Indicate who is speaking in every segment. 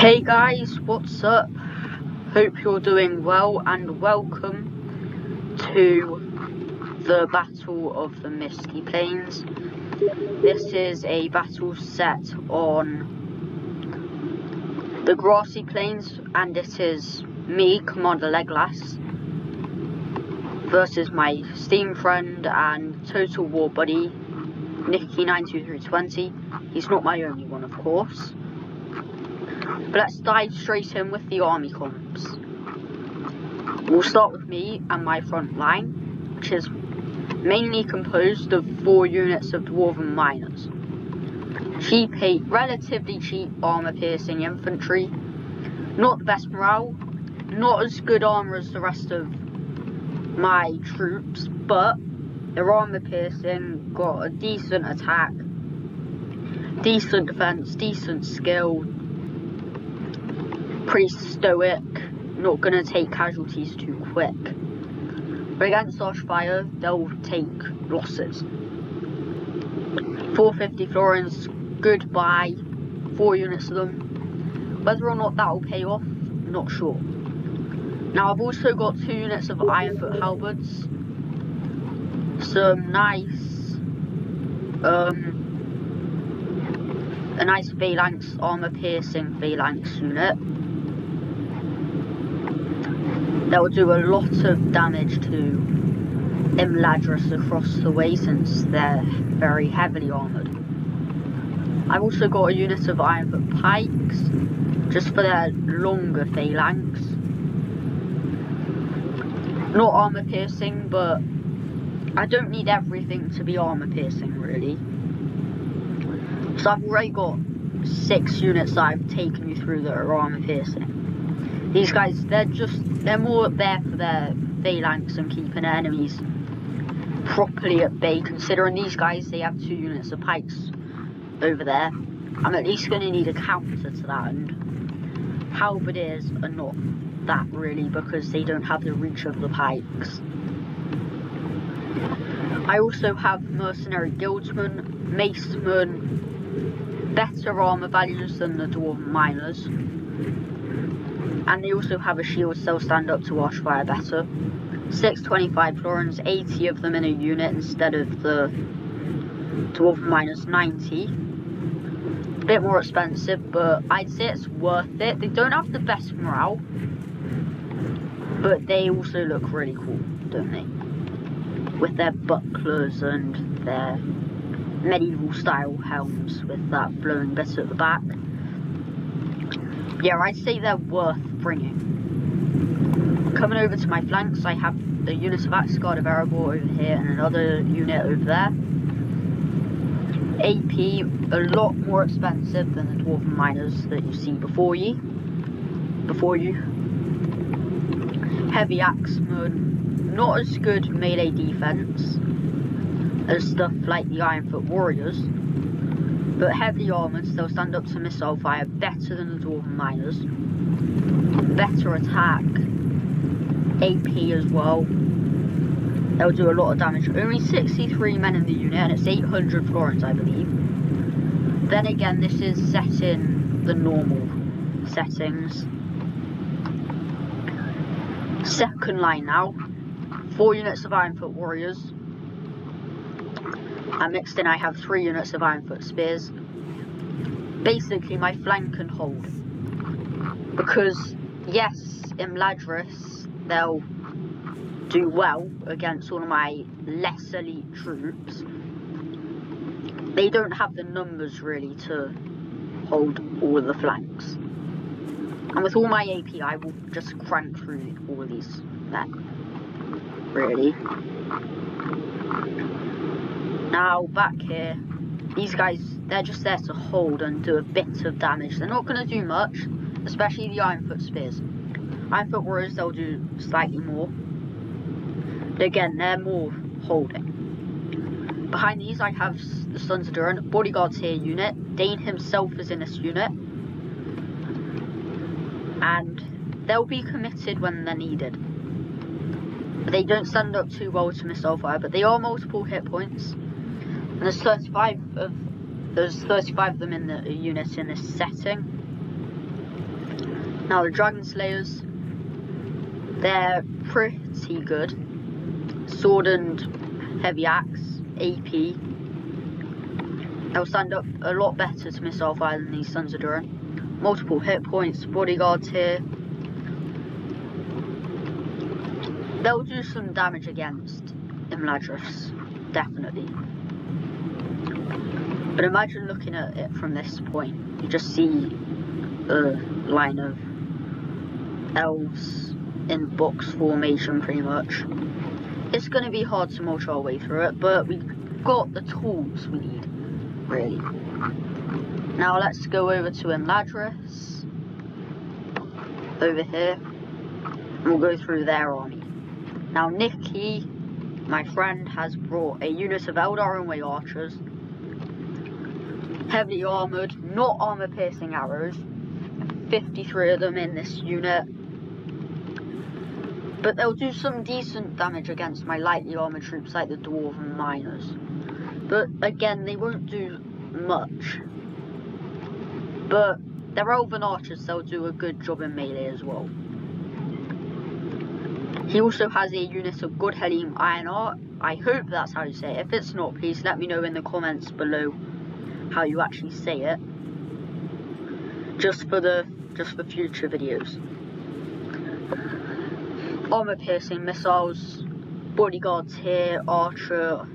Speaker 1: Hey guys, what's up? Hope you're doing well and welcome to the Battle of the Misty Plains. This is a battle set on the grassy plains, and it is me, Commander Legolas, versus my Steam friend and Total War buddy, Nicky92320. He's not my only one, of course. But let's dive straight in with the army comps. We'll start with me and my front line, which is mainly composed of 4 units of Dwarven Miners. Relatively cheap armor-piercing infantry. Not the best morale, not as good armor as the rest of my troops, but they're armor-piercing, got a decent attack, decent defense, decent skill, pretty stoic, not gonna take casualties too quick. But against Archfire, they'll take losses. 450 florins, goodbye, 4 units of them. Whether or not that will pay off, not sure. Now I've also got 2 units of Ironfoot halberds, some nice, a nice phalanx, armor-piercing phalanx unit. That will do a lot of damage to Imladris across the way since they're very heavily armoured. I've also got a unit of Ironfoot pikes, just for their longer phalanx. Not armour piercing, but I don't need everything to be armour piercing really. So I've already got 6 units that I've taken you through that are armour piercing. These guys, they're more there for their phalanx and keeping their enemies properly at bay. Considering these guys, they have 2 units of pikes over there. I'm at least going to need a counter to that, and halberdiers are not that really because they don't have the reach of the pikes. I also have mercenary guildsmen, macemen, better armour values than the Dwarven Miners. And they also have a shield, so they'll stand up to Archfire better. 625 florins, 80 of them in a unit instead of the Dwarven Miners 90. A bit more expensive, but I'd say it's worth it. They don't have the best morale, but they also look really cool, don't they? With their bucklers and their medieval style helms with that blowing bit at the back. Yeah, I'd say they're worth bringing. Coming over to my flanks, I have the unit of Axguard of Erebor over here and another unit over there. AP, a lot more expensive than the Dwarven Miners that you see before you. Heavy Axemen, not as good melee defense as stuff like the Ironfoot Warriors, but heavily armoured, so they'll stand up to missile fire better than the Dwarven Miners. Better attack, AP as well. They'll do a lot of damage. Only 63 men in the unit, and it's 800 florins, I believe. Then again, this is set in the normal settings. Second line now. 4 units of Ironfoot Warriors. And mixed in I have 3 units of Ironfoot Spears. Basically my flank and hold. Because, yes, Imladris, they'll do well against all of my less elite troops. They don't have the numbers really to hold all of the flanks. And with all my AP, I will just crank through all of these men. Really. Now, back here, these guys, they're just there to hold and do a bit of damage. They're not going to do much, especially the Ironfoot Spears. Ironfoot Warriors, they'll do slightly more. But again, they're more holding. Behind these, I have the Sons of Durin, Bodyguards here unit. Dane himself is in this unit. And they'll be committed when they're needed. They don't stand up too well to missile fire, but they are multiple hit points. And there's 35 of them in the unit in this setting. Now the Dragon Slayers, they're pretty good. Sword and heavy axe, AP. They'll stand up a lot better to missile fire than these Sons of Durin. Multiple hit points, bodyguards here. They'll do some damage against Imladris, definitely. But imagine looking at it from this point. You just see a line of elves in box formation pretty much. It's going to be hard to mulch our way through it, but we've got the tools we need, really. Now let's go over to Imladris, over here, and we'll go through their army. Now Nikki, my friend, has brought a unit of Eldar Way archers, heavily armoured, not armour piercing arrows, 53 of them in this unit. But they'll do some decent damage against my lightly armoured troops like the Dwarven Miners. But again, they won't do much. But they're Elven archers, they'll do a good job in melee as well. He also has a unit of Good Helim Iron Art. I hope that's how you say it. If it's not, please let me know in the comments below how you actually say it. Just for future videos. Armor piercing missiles, bodyguards here, archer,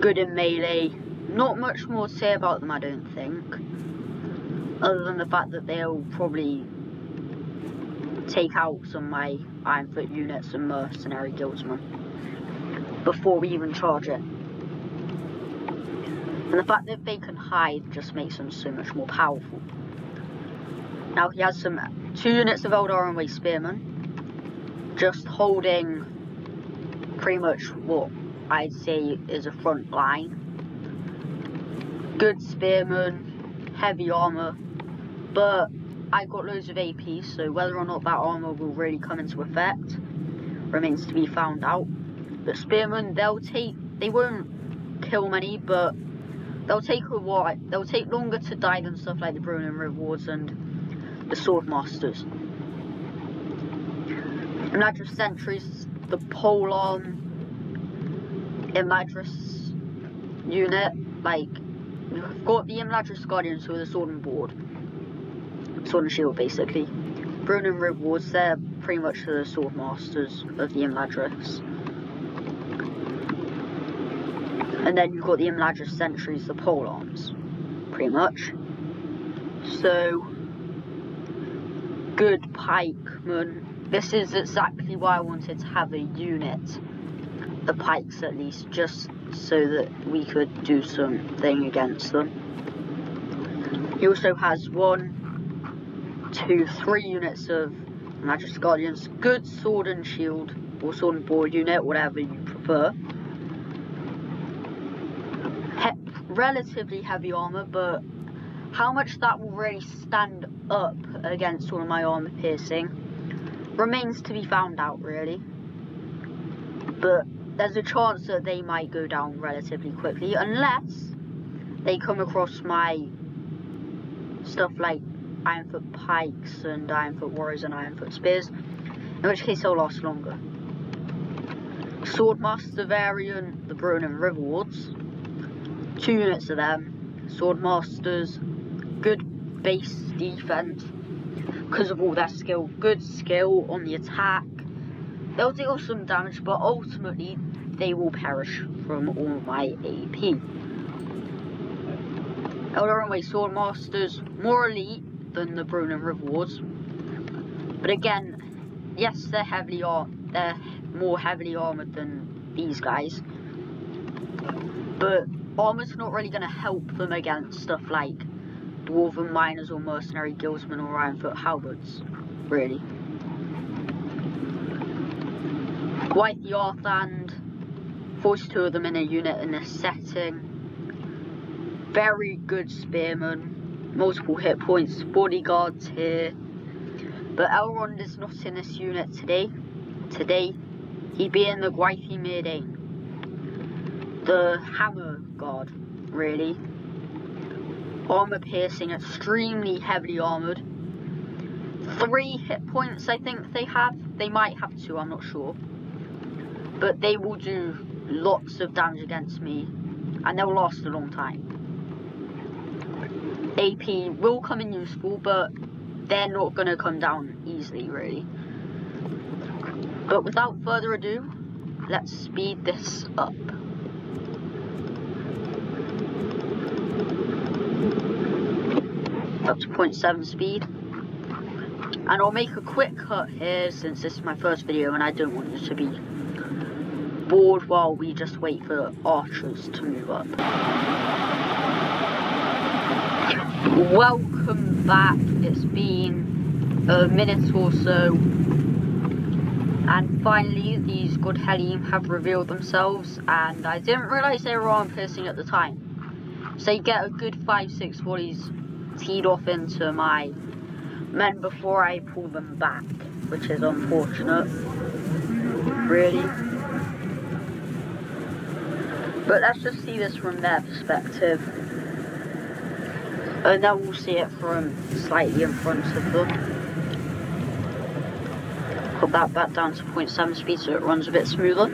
Speaker 1: good in melee. Not much more to say about them, I don't think, other than the fact that they'll probably take out some of my Ironfoot units and mercenary guildsmen before we even charge it. And the fact that they can hide just makes them so much more powerful. Now he has 2 units of Eldar Way Spearmen, just holding pretty much what I'd say is a front line. Good spearmen, heavy armour, but I got loads of AP, so whether or not that armour will really come into effect remains to be found out. But spearmen, they won't kill many, but they'll take a while. They'll take longer to die than stuff like the Brunin Rewards and the Swordmasters. Imladris Sentries, the polearm Imladris unit, like, you've got the Imladris Guardians who are the sword and shield basically. Brunin Rewards, they're pretty much the Swordmasters of the Imladris. And then you've got the Imladris Sentries, the polearms, pretty much. So, good pikemen. This is exactly why I wanted to have a unit, the pikes at least, just so that we could do something against them. He also has 1, 2, 3 units of Imladris Guardians, good sword and shield, or sword and board unit, whatever you prefer. Relatively heavy armour, but how much that will really stand up against all of my armour piercing remains to be found out, really. But there's a chance that they might go down relatively quickly, unless they come across my stuff like Ironfoot pikes and Ironfoot warriors and Ironfoot spears, in which case they'll last longer. Swordmaster variant, the Brunin Rewards, 2 units of them, Swordmasters, good base defense because of all their skill, good skill on the attack. They'll deal some damage, but ultimately they will perish from all my AP. Eldar Way Swordmasters, more elite than the Brunin Rewards, but again, yes, they're more heavily armoured than these guys, but armour's not really going to help them against stuff like Dwarven Miners or Mercenary Guildsmen or Ironfoot Halberds, really. Quite the Arthand, 42 of them in a unit in this setting. Very good spearmen, multiple hit points, bodyguards here. But Elrond is not in this unit today. Today, he'd be in the Gwaithie Myrdain, the Hammer Guard, really. Armour piercing, extremely heavily armoured. 3 hit points, I think they have. They might have 2, I'm not sure. But they will do lots of damage against me, and they'll last a long time. AP will come in useful, but they're not going to come down easily, really. But without further ado, let's speed this up. Up to 0.7 speed. And I'll make a quick cut here since this is my first video and I don't want you to be bored while we just wait for archers to move up. Welcome back. It's been a minute or so. And finally these good Helene have revealed themselves, and I didn't realise they were arm piercing at the time. So you get a good 5-6 volleys teed off into my men before I pull them back, which is unfortunate, really. But let's just see this from their perspective, and then we'll see it from slightly in front of them. Put that back down to 0.7 speed so it runs a bit smoother.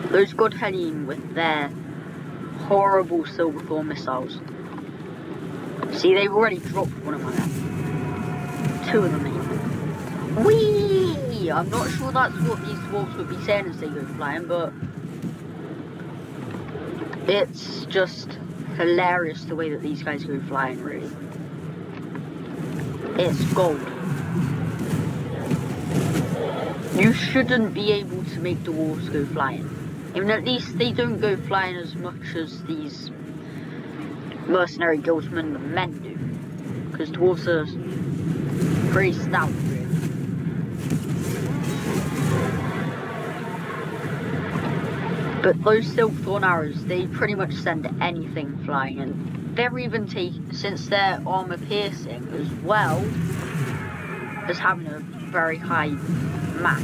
Speaker 1: Those good Helene with their horrible Silverthorn missiles. See, they've already dropped one of my men. 2 of them even. Whee! I'm not sure that's what these dwarves would be saying as they go flying, but it's just hilarious the way that these guys go flying, really. It's gold. You shouldn't be able to make the dwarves go flying. I mean, at least they don't go flying as much as these mercenary guildsmen and men do, because dwarves are pretty stout, really. But those Silverthorn arrows, they pretty much send anything flying, and they're even since they're armor piercing as well as having a very high max.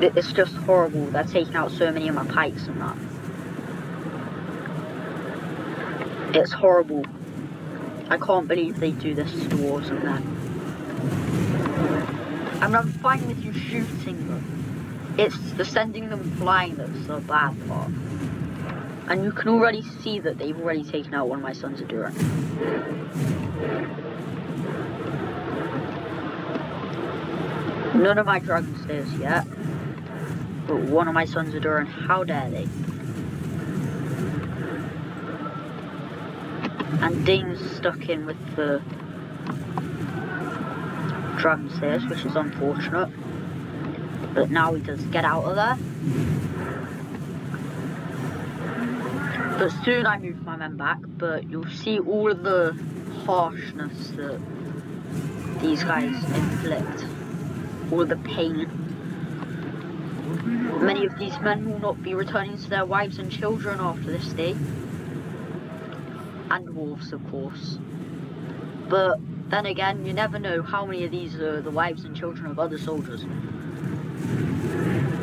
Speaker 1: It's just horrible. They're taking out so many of my pikes and that. It's horrible. I can't believe they do this to dwarves and that. I mean, I'm fine with you shooting them. It's the sending them flying that's the bad part. And you can already see that they've already taken out one of my sons of Duran. None of my dragon stairs yet. But one of my sons of Duran, how dare they? And Dane's stuck in with the dragon stairs, which is unfortunate. But now he does get out of there. But soon I move my men back, but you'll see all of the harshness that these guys inflict. All of the pain. Many of these men will not be returning to their wives and children after this day. And dwarves, of course. But then again, you never know how many of these are the wives and children of other soldiers.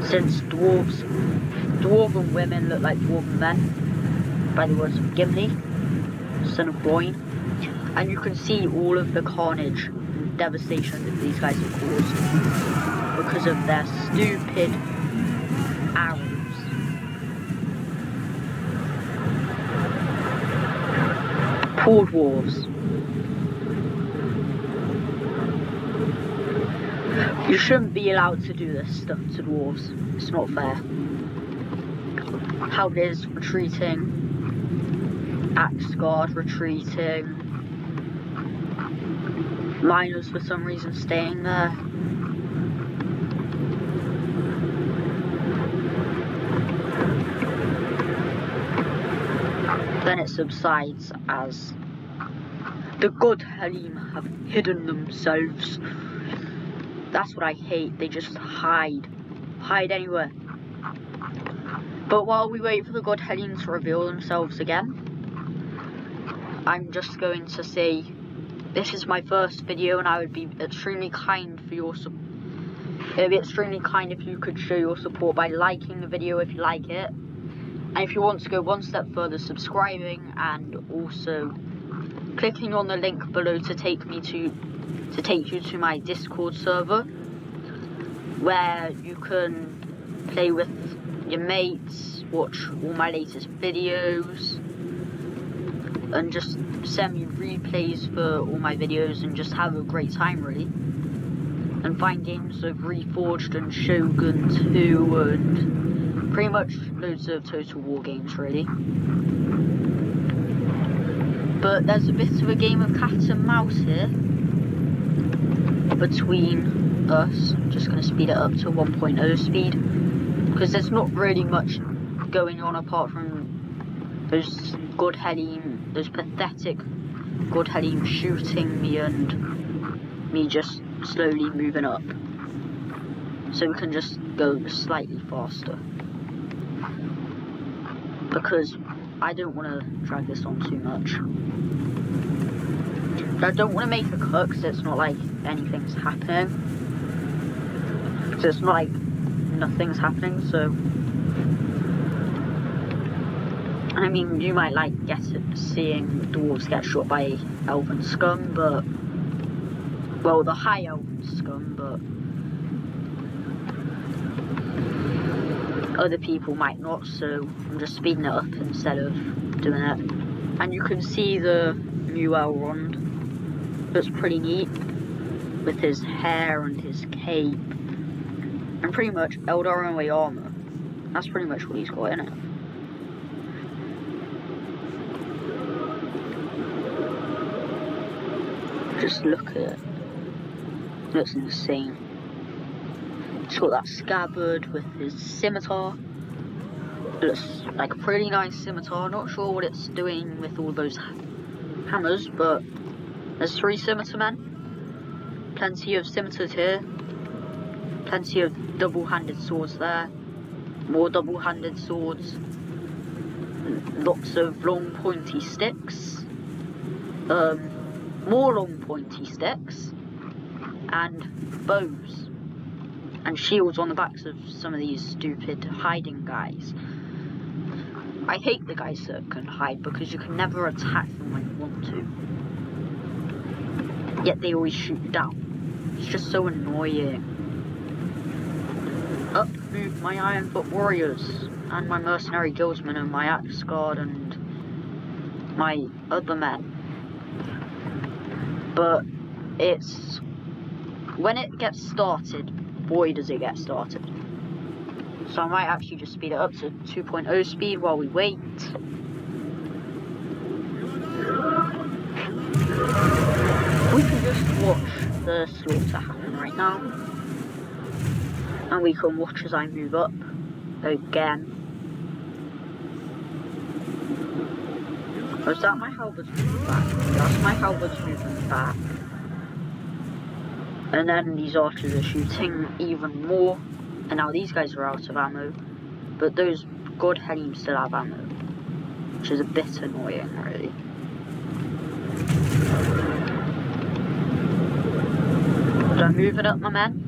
Speaker 1: Since dwarven women look like dwarven men, by the words of Gimli, son of Groin. And you can see all of the carnage and devastation that these guys have caused because of their stupid arrows. Poor dwarves. You shouldn't be allowed to do this stuff to dwarves. It's not fair. Halberds retreating. Axe guard retreating. Miners for some reason staying there. Then it subsides as the good Helene have hidden themselves. That's what I hate. They just hide. Hide anywhere. But while we wait for the god Helene to reveal themselves again, I'm just going to say this is my first video, and I would be extremely kind for your support. It would be extremely kind if you could show your support by liking the video if you like it. And if you want to go one step further, subscribing, and also clicking on the link below to take you to my Discord server, where you can play with your mates, watch all my latest videos, and just send me replays for all my videos and just have a great time, really. And find games of Reforged and Shogun 2 and pretty much loads of Total War games, really. But there's a bit of a game of cat and mouse here between us. I'm just going to speed it up to 1.0 speed, because there's not really much going on apart from those pathetic God Helim shooting me and me just slowly moving up, so we can just go slightly faster, because I don't want to drag this on too much. But I don't want to make a cut, because it's not like anything's happening, so it's not like nothing's happening. So I mean, you might like seeing dwarves get shot by elven scum, but well, the high elven scum, but other people might not, so I'm just speeding it up instead of doing it. And you can see the new Elrond. That's pretty neat, with his hair and his cape, and pretty much Eldarin armor. That's pretty much what he's got in it. Just look at it. Looks insane. He's got that scabbard with his scimitar. Looks like a pretty nice scimitar. Not sure what it's doing with all those hammers, but there's 3 scimitar men. Plenty of scimitars here. Plenty of double-handed swords there. More double-handed swords. Lots of long pointy sticks. More long pointy sticks. And bows. And shields on the backs of some of these stupid hiding guys. I hate the guys that can hide, because you can never attack them when you want to. Yet they always shoot you down. It's just so annoying. Up moved my Ironfoot warriors, and my mercenary guildsmen, and my axe guard, and my other men. But it's... when it gets started, boy does it get started. So I might actually just speed it up to 2.0 speed while we wait. We can just watch the slaughter happen right now. And we can watch as I move up again. Was that my halberds moving back? That's my halberds moving back. And then these archers are shooting even more. And now these guys are out of ammo. But those God Helim still have ammo, which is a bit annoying, really. So I'm moving up my men,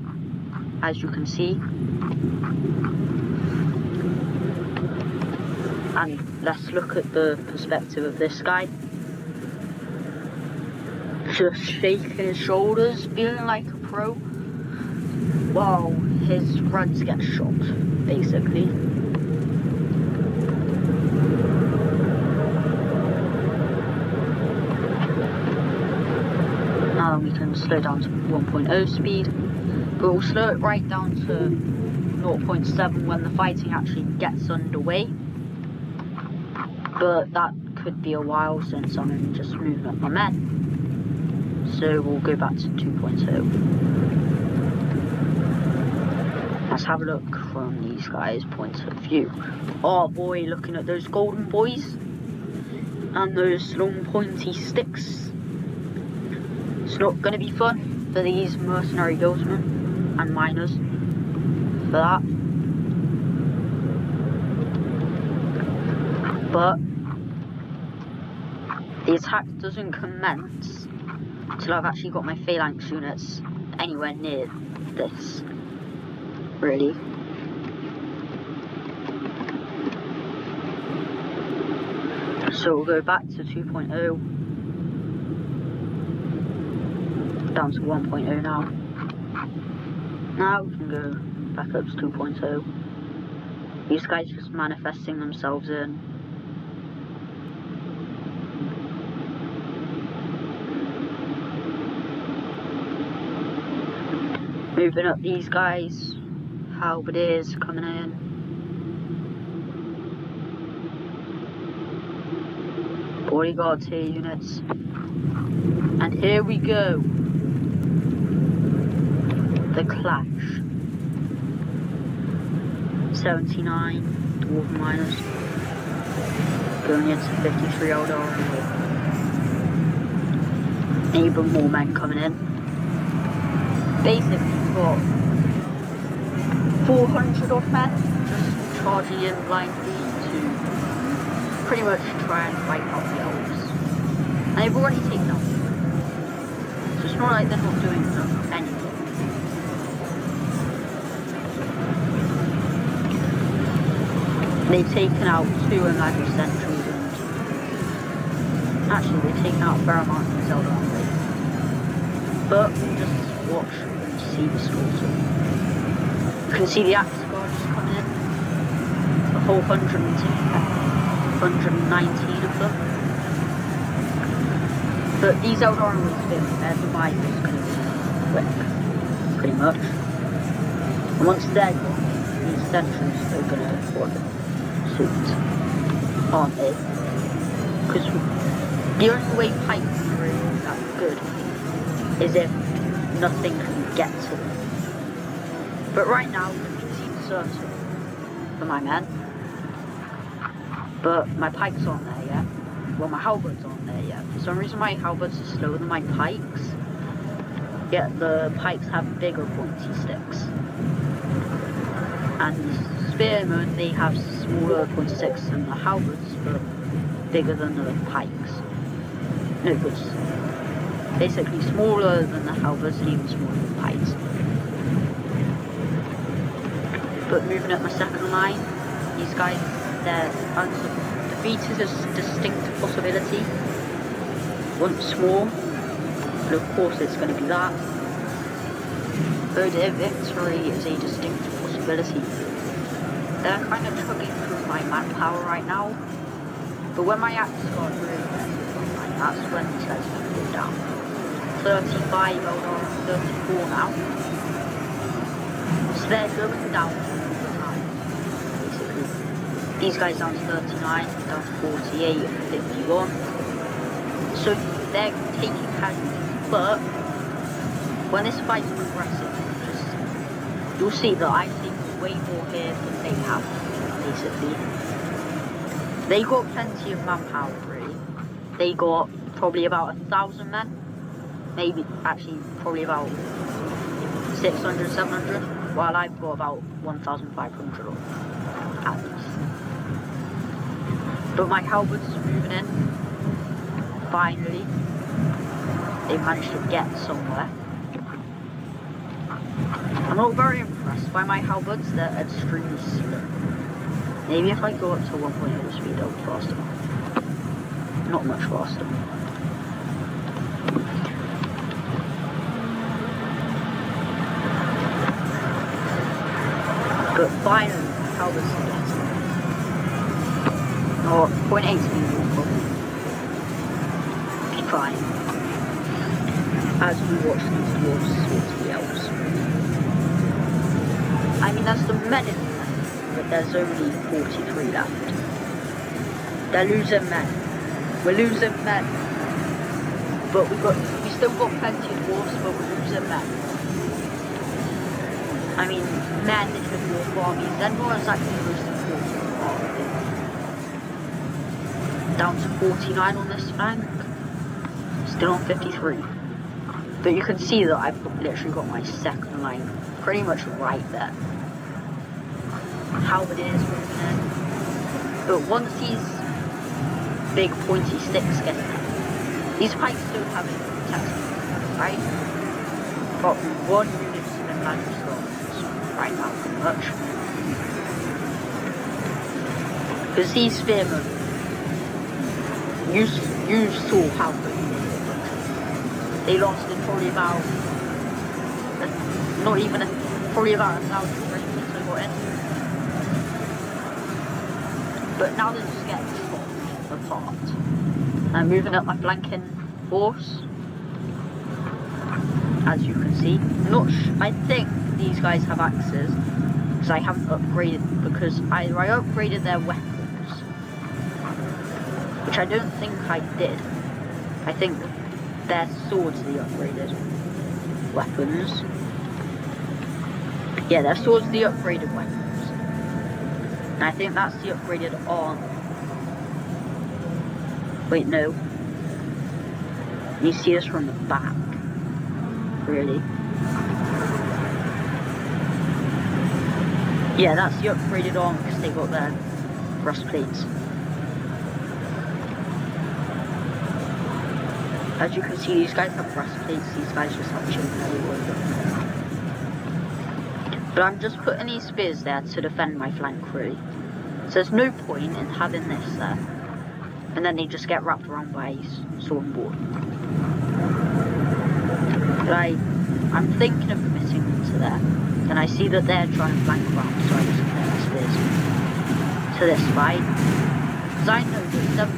Speaker 1: as you can see. And let's look at the perspective of this guy. Just shaking his shoulders, feeling like a pro, while his friends get shot, basically. Now we can slow down to 1.0 speed, but we'll slow it right down to 0.7 when the fighting actually gets underway. But that could be a while, since I'm just moving up my men. So we'll go back to 2.0. Let's have a look from these guys' point of view. Oh boy, looking at those golden boys and those long pointy sticks. It's not going to be fun for these mercenary guildsmen and miners for that. But the attack doesn't commence until I've actually got my phalanx units anywhere near this, really. So we'll go back to 2.0 Down to 1.0 now. Now we can go back up to 2.0. These guys just manifesting themselves in. Moving up these guys. Halberdiers coming in. Bodyguards here, units. And here we go. The clash. 79 dwarf miners. Going into 53 old army. Even more men coming in. Basically, we've got 400 odd men just charging in blindly to pretty much try and fight out the elves. And they've already taken out the elves. So it's not like they're not doing anything. They've taken out 2 Imladris sentries and actually they've taken out a fair amount of Zelda army. But we'll just watch and see the slaughter. You can see the axe guard just coming in. A whole 119 of them. But these Eldar will spin, their demise is going to be quick, pretty much. And once they're gone, these sentries are going to follow suit, aren't they? Because the only way pikes are really that good is if nothing can get to them. But right now, we can see the circle for my men. But my pikes aren't there yet. Well, my halberds aren't there yet. For some reason, my halberds are slower than my pikes. Yet the pikes have bigger pointy sticks. And the spearmen, they have smaller pointy sticks than the halberds, but bigger than the pikes. No, but basically smaller than the halberds and even smaller than the pikes. But moving up my second line, these guys, defeat is a distinct possibility. Once more, but of course it's going to be that. But their victory is a distinct possibility. They're kind of chugging through my manpower right now. But when my axe got really bad, that's when these guys are going to go down. 35 Eldar, 34 now. So they're going down all the time, basically. These guys down to 39, down to 48, 51. So they're taking casualties, but when this fight progresses, you'll see that I take way more here than they have, basically. They got plenty of manpower, really. They got probably about 1,000 men. Maybe, actually, probably about 600, 700. While I've got about 1,500 at least. But my halberds are moving in. Finally. They managed to get somewhere. I'm not very impressed by my halberds, they're extremely slow. Maybe if I go up to 1.0 speed, they'll be faster. Not much faster. But finally, halberds are getting. Or 0.8 speed will probably be fine. As we watch these dwarves switch the elves. I mean, that's the men in there, but there's only 43 left. They're losing men. We're losing men. But we still got plenty of dwarves, but we're losing men. I mean, men in the dwarf army, they're not exactly the most important part of it. Down to 49 on this flank. Still on 53. But you can see that I've literally got my second line pretty much right there. Halberdiers moving in. But once these big pointy sticks get there, these pikes don't have any protection, right? Got 1 unit of Imladris right now, pretty much. Because these spearmen, you saw how good they did. They lost in probably about, probably about 1,000 frames since I got in. But now they're just getting chopped apart. I'm moving up my flanking force, as you can see. I think these guys have axes, because I haven't upgraded, because either I upgraded their weapons, which I don't think I did. I think their swords are the upgraded weapons. Yeah, their swords are the upgraded weapons. And I think that's the upgraded armor. Wait, no. You see this from the back. Really? Yeah, that's the upgraded armor because they got their breastplates. As you can see, these guys have breastplates, these guys just have chainmail. But I'm just putting these spears there to defend my flank, really. So there's no point in having this there. And then they just get wrapped around by sword and board. But I'm thinking of committing them to there. And I see that they're trying to flank around, so I just commit my spears to this fight. Because I know that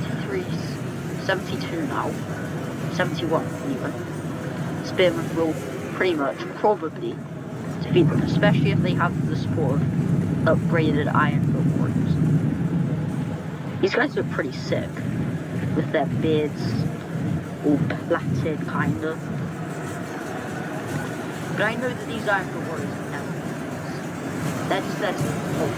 Speaker 1: 72 now, 71 even, spearmen will pretty much probably defeat them, especially if they have the support of upgraded iron warriors. These guys look pretty sick, with their beards all plaited, kind of. But I know that these iron warriors are never. They're just there to hold.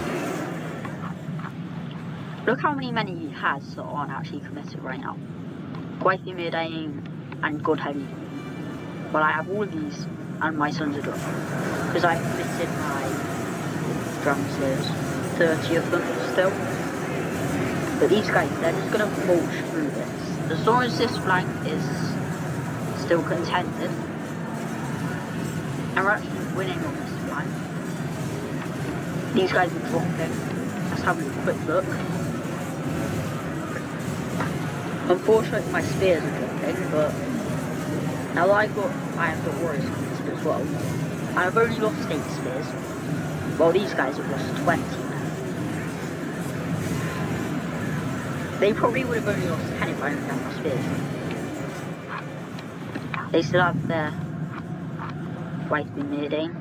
Speaker 1: Look how many men he has that aren't actually committed right now. Gwaithir Myrdain and Godheavy. Well, I have all of these and my sons are done. Because I committed my Dragon Slayers. 30 of them still. But these guys, they're just going to march through this. As long as this flank is still contended, and we're actually winning on this flank. These guys are dropping. Let's have a quick look. Unfortunately, my spears are dropping, but now that I've got Iron Warriors committed as well, and I've only lost 8 spears, while these guys have lost 20 now. They probably would have only lost 10 if I hadn't had my spears. They still have their Gwaithir Myrdain.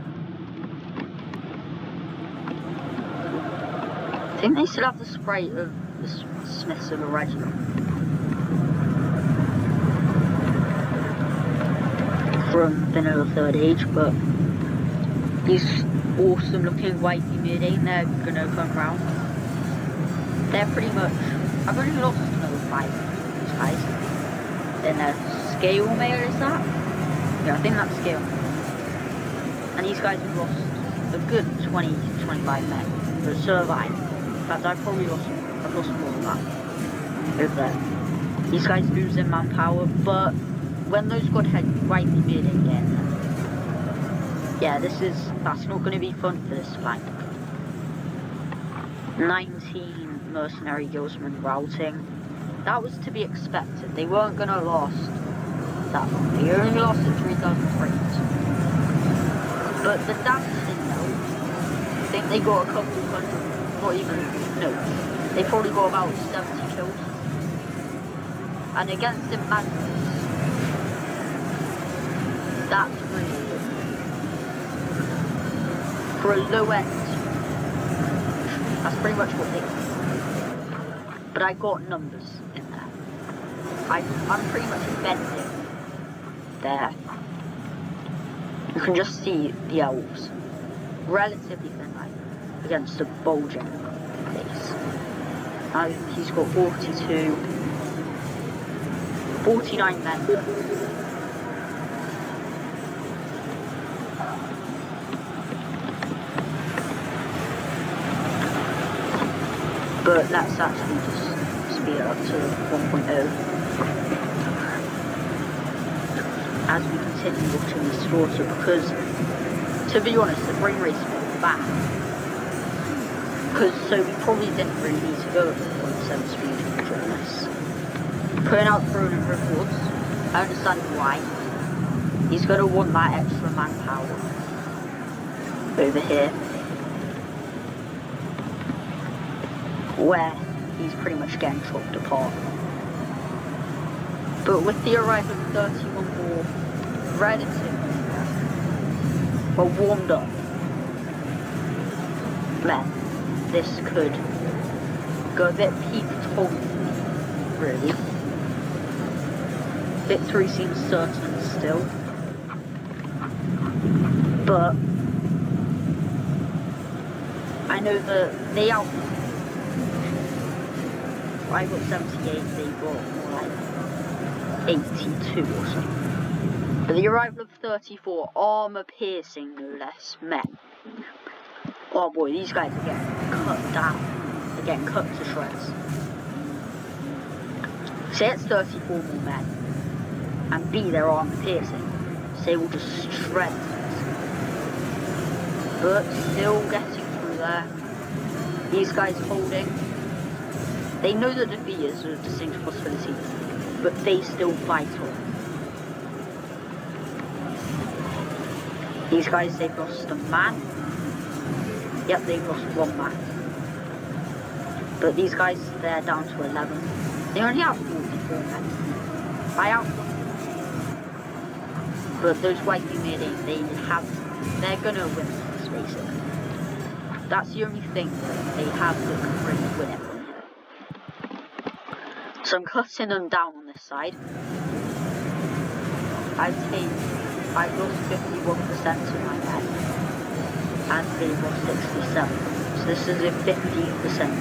Speaker 1: I think they still have the sprite of the Smiths of the Regiment. From Vanilla Third Age, but these awesome looking Gwaithir Myrdain, they're gonna come round. They're pretty much, I've only lost another 5 of these guys. Then their scale mail, is that? Yeah, I think that's scale mail. And these guys have lost a good 20-25 men, but survived. In fact, I've lost more than that over there. These guys losing manpower, but when those Godhead Gwaithir Myrdain get in there, yeah, that's not going to be fun for this flank. 19 mercenary guildsmen routing. That was to be expected. They weren't going to last that long. They only lasted 3,000 frames. But the damage they dealt, I think they got a couple hundred, not even, no, they probably got about 70 kills. And against Imladris, that's really good. For a low end, that's pretty much what they got. But I got numbers in there. I'm pretty much bending there. You can just see the elves. Relatively thin line against a bulging face. Now he's got 49 men. But let's actually just speed it up to 1.0 as we continue watching the slaughter, because to be honest the frame rate's not bad, so we probably didn't really need to go at 1.7 speed during this. Putting out throne and rewards, I understand why, He's going to want that extra manpower over here, where he's pretty much getting chopped apart. But with the arrival of 31 more relatively well warmed up men, this could go a bit peak total, really. Victory seems certain still, but I know that they out. I got 78, they got more like 82 or something. But the arrival of 34 armor-piercing, no less, men. Oh boy, these guys are getting cut down. They're getting cut to shreds. Say it's 34 more men, and B, they're armor-piercing. So they will just shred this. But still getting through there. These guys holding. They know that defeat is a distinct possibility, but they still fight on. These guys, they've lost a man. Yep, they've lost one man. But these guys, they're down to 11. They only have 44 men. I outnumber them. But those white melee, they're gonna win this, basically. That's the only thing that they have that can really win it from here. So I'm cutting them down on this side. I've lost 51% of my men, and they've lost 67. So this is a 15%,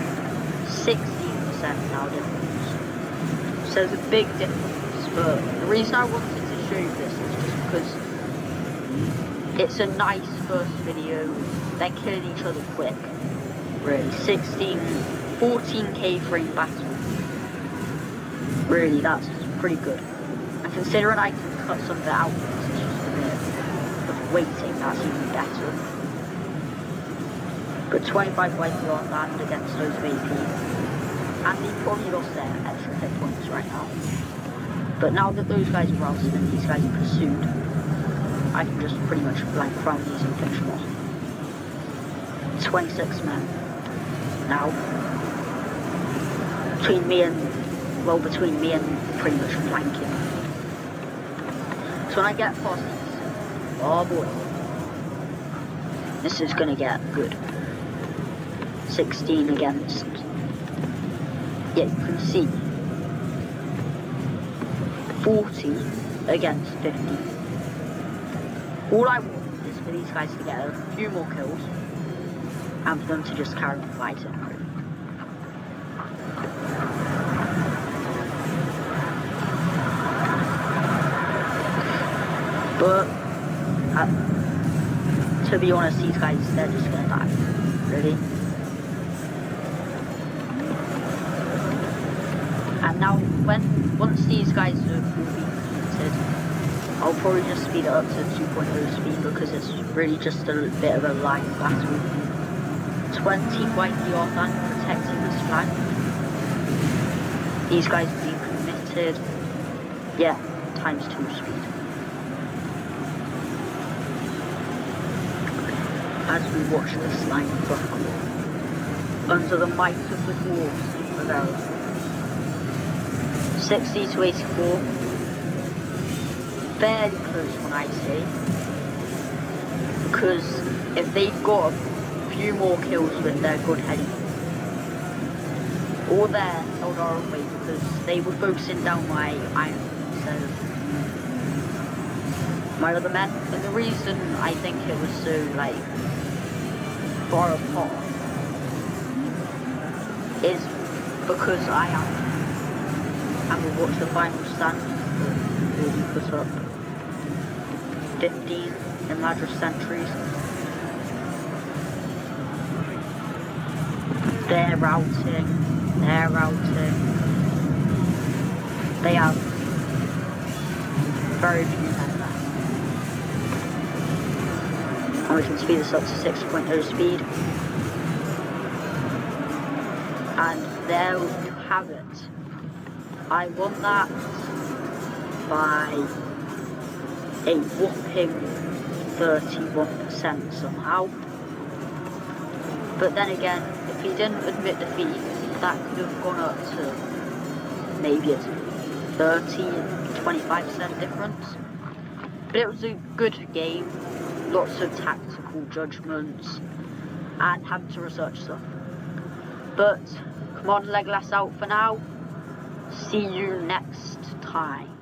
Speaker 1: 16% now difference. So there's a big difference, but the reason I wanted to show you this is just because it's a nice first video. They're killing each other quick. Really, 14k frame battle. Really, that's pretty good. And considering I can cut some of it out, it's just a bit of waiting, that's even better. But 25 white on land against those of AP. And they probably lost their extra hit points right now. But now that those guys are routed and these guys are pursued, I can just pretty much blank round these and finish them off. 26 men now. Between me and pretty much flanking. So when I get past these, oh boy, this is gonna get good. 16 against, yeah, you can see 40 against 50. All I want is for these guys to get a few more kills and for them to just carry on fighting. But to be honest, these guys, they're just gonna die. Really. And now, once these guys will be completed, I'll probably just speed it up to 2.0 speed because it's really just a bit of a line battle. 20 white Yarthan protecting this flank. These guys are being committed. Yeah, times 2 speed. As we watch this line buckle under the might of the dwarves of Erebor. 60 to 84. Fairly close when I say. Because if they've got a few more kills with their good heading, or their Eldar away because they were focusing down my iron instead of my other men. And the reason I think it was so far apart is because I am, and we'll watch the final stand that we put up 15 Imladris sentries. They're routing. They have very few men left. And we can speed this up to 6.0 speed. And there you have it. I won that by a whopping 31% somehow. But then again, if he didn't admit defeat, that could have gone up to maybe a 25% difference. But it was a good game, lots of tactical judgments, and having to research stuff. But come on, Legolas out for now. See you next time.